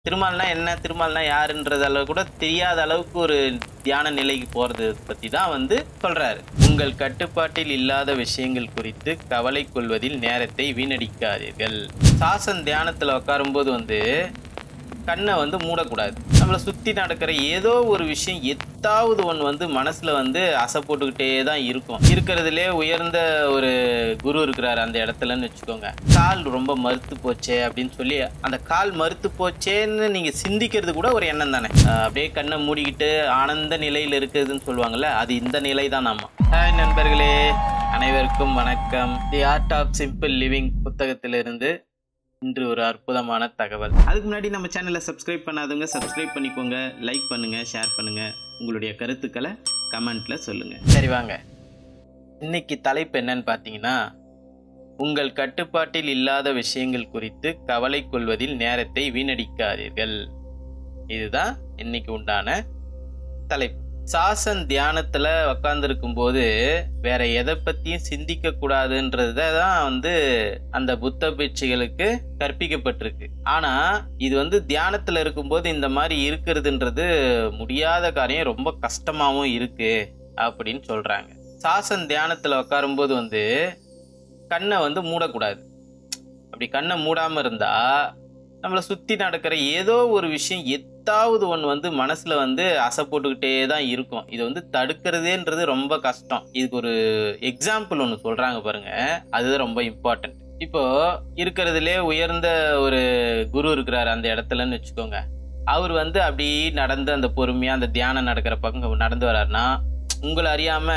திருமால்னா என்ன, திருமால்னா யாருன்றதால கூட தெரியாத அளவுக்கு ஒரு தியான நிலைக்கு போறது பத்தி தான் வந்து சொல்றாரு. உங்கள் கட்டுப்பாட்டில் இல்லாத விஷயங்கள் குறித்து கவலை கொள்வதில் நேரத்தை வீணடிக்காதீர்கள். சாசன் தியானத்துல உட்காரும்போது வந்து கண்ணை வந்து மூடக்கூடாது. நம்மளை சுற்றி நடக்கிற ஏதோ ஒரு விஷயம் எத்தாவது ஒன்று வந்து மனசில் வந்து அசை போட்டுக்கிட்டே தான் இருக்கும். இருக்கிறதுலே உயர்ந்த ஒரு குரு இருக்கிறார் அந்த இடத்துலன்னு வச்சுக்கோங்க. கால் ரொம்ப மறுத்து போச்சே அப்படின்னு சொல்லி அந்த கால் மறுத்து போச்சேன்னு நீங்கள் சிந்திக்கிறது கூட ஒரு எண்ணம் தானே. அப்படியே கண்ணை மூடிக்கிட்டு ஆனந்த நிலையில் இருக்குதுன்னு சொல்லுவாங்கள்ல, அது இந்த நிலை தான். நாம ஹாய் நண்பர்களே, அனைவருக்கும் வணக்கம். The art of simple living புத்தகத்திலிருந்து இன்று ஒரு அற்புதமான தகவல். அதுக்கு முன்னாடி நம்ம சேனலை சப்ஸ்கிரைப் பண்ணாதவங்க சப்ஸ்கிரைப் பண்ணிக்கோங்க, லைக் பண்ணுங்க, ஷேர் பண்ணுங்க, உங்களுடைய கருத்துக்களை கமெண்ட்ல சொல்லுங்க. சரி வாங்க, இன்னைக்கு தலைப்பு என்னன்னு பார்த்தீங்கன்னா, உங்கள் கட்டுப்பாட்டில் இல்லாத விஷயங்கள் குறித்து கவலை கொள்வதில் நேரத்தை வீணடிக்காதீர்கள். இதுதான் இன்னைக்கு உண்டான தலைப்பு. சாசன் தியானத்துல உக்காந்துருக்கும் போது வேற எதை பத்தியும் சிந்திக்க கூடாதுன்றத தான் வந்து அந்த புத்த பிட்சுகளுக்கு கற்பிக்கப்பட்டிருக்கு. ஆனா இது வந்து தியானத்துல இருக்கும்போது இந்த மாதிரி இருக்கிறதுன்றது முடியாத காரியம், ரொம்ப கஷ்டமாவும் இருக்கு அப்படின்னு சொல்றாங்க. சாசன் தியானத்துல உட்காரும்போது வந்து கண்ணை வந்து மூடக்கூடாது. அப்படி கண்ணை மூடாம இருந்தா நம்மளை சுத்தி நடக்கிற ஏதோ ஒரு விஷயம் எத்தாவது ஒன்று வந்து மனசுல வந்து அசை போட்டுக்கிட்டே தான் இருக்கும். இது வந்து தடுக்கிறதேன்றது ரொம்ப கஷ்டம். இதுக்கு ஒரு எக்ஸாம்பிள் ஒன்று சொல்றாங்க பாருங்க, அதுதான் ரொம்ப இம்பார்ட்டன்ட். இப்போ இருக்கிறதுலே உயர்ந்த ஒரு குரு இருக்கிறாரு அந்த இடத்துலன்னு வச்சுக்கோங்க. அவர் வந்து அப்படி நடந்து அந்த பொறுமையா அந்த தியானம் நடக்கிற பக்கம் நடந்து வர்றாருன்னா, உங்களை அறியாம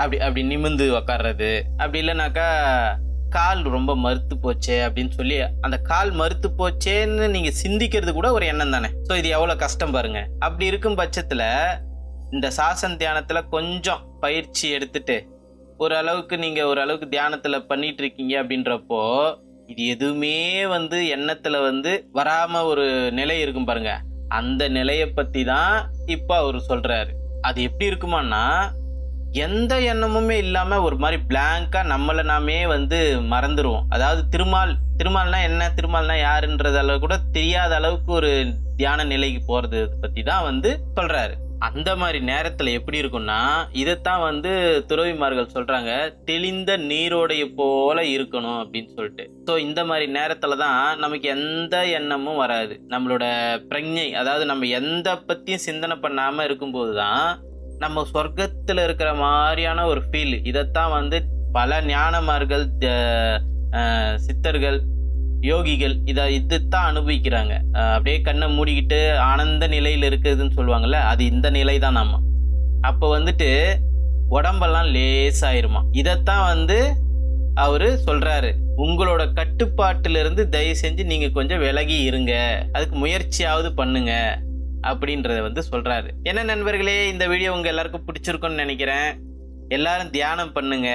அப்படி அப்படி நிமிந்து உக்காடுறது, அப்படி இல்லைனாக்கா கால் ரொம்ப மறுத்து போச்சே அப்படின்னு சொல்லி அந்த கால் மறுத்து போச்சேன்னு நீங்க சிந்திக்கிறது கூட ஒரு எண்ணம் தானே. ஸோ இது எவ்வளவு கஷ்டம் பாருங்க. அப்படி இருக்கும் பட்சத்துல இந்த சாசன் தியானத்துல கொஞ்சம் பயிற்சி எடுத்துட்டு ஓரளவுக்கு தியானத்துல பண்ணிட்டு இருக்கீங்க அப்படின்றப்போ இது எதுவுமே வந்து எண்ணத்துல வந்து வராம ஒரு நிலை இருக்கும் பாருங்க. அந்த நிலையை பத்தி தான் இப்ப அவர் சொல்றாரு. அது எப்படி இருக்குமான்னா, எந்த எண்ணமுமே இல்லாம ஒரு மாதிரி பிளாங்கா நம்மளை நாமே வந்து மறந்துடுவோம். அதாவது திருமால்னா என்ன, திருமால்னா யாருன்றதால கூட தெரியாத அளவுக்கு ஒரு தியான நிலைக்கு போறது பத்தி தான் வந்து சொல்றாரு. அந்த மாதிரி நேரத்துல எப்படி இருக்கும்னா, இதைத்தான் வந்து துறவிமார்கள் சொல்றாங்க, தெளிந்த நீரோடைய போல இருக்கணும் அப்படின்னு சொல்லிட்டு. ஸோ இந்த மாதிரி நேரத்துலதான் நமக்கு எந்த எண்ணமும் வராது. நம்மளோட பிரஜை, அதாவது நம்ம எந்த பத்தியும் சிந்தனை பண்ணாம இருக்கும்போதுதான் நம்ம சொர்க்கத்துல இருக்கிற மாதிரியான ஒரு ஃபீல். இதைத்தான் வந்து பல ஞானமார்கள், சித்தர்கள், யோகிகள் இதுதான் அனுபவிக்கிறாங்க. அப்படியே கண்ணை மூடிக்கிட்டு ஆனந்த நிலையில் இருக்குதுன்னு சொல்லுவாங்கல்ல, அது இந்த நிலை தான். நம்ம அப்போ வந்துட்டு உடம்பெல்லாம் லேசாயிருமா. இதைத்தான் வந்து அவரு சொல்றாரு, உங்களோட கட்டுப்பாட்டிலிருந்து தயவு செஞ்சு நீங்க கொஞ்சம் விலகி இருங்க, அதுக்கு முயற்சியாவது பண்ணுங்க அப்படின்றத வந்து சொல்றாரு. என்ன நண்பர்களே, இந்த வீடியோ உங்க எல்லாருக்கும் பிடிச்சிருக்கும்னு நினைக்கிறேன். எல்லாரும் தியானம் பண்ணுங்க,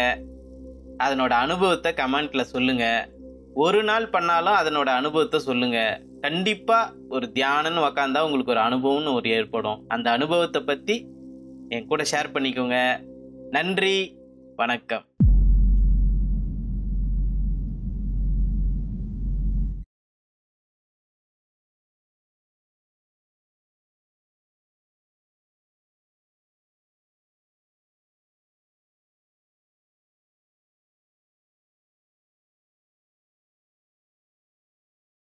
அதனோட அனுபவத்தை கமெண்ட்ல சொல்லுங்க. ஒரு நாள் பண்ணாலும் அதனோட அனுபவத்தை சொல்லுங்க. கண்டிப்பா ஒரு தியானம்னு உக்காந்தா உங்களுக்கு ஒரு அனுபவம்னு ஒரு ஏற்படும். அந்த அனுபவத்தை பத்தி என் கூட ஷேர் பண்ணிக்கோங்க. நன்றி, வணக்கம்.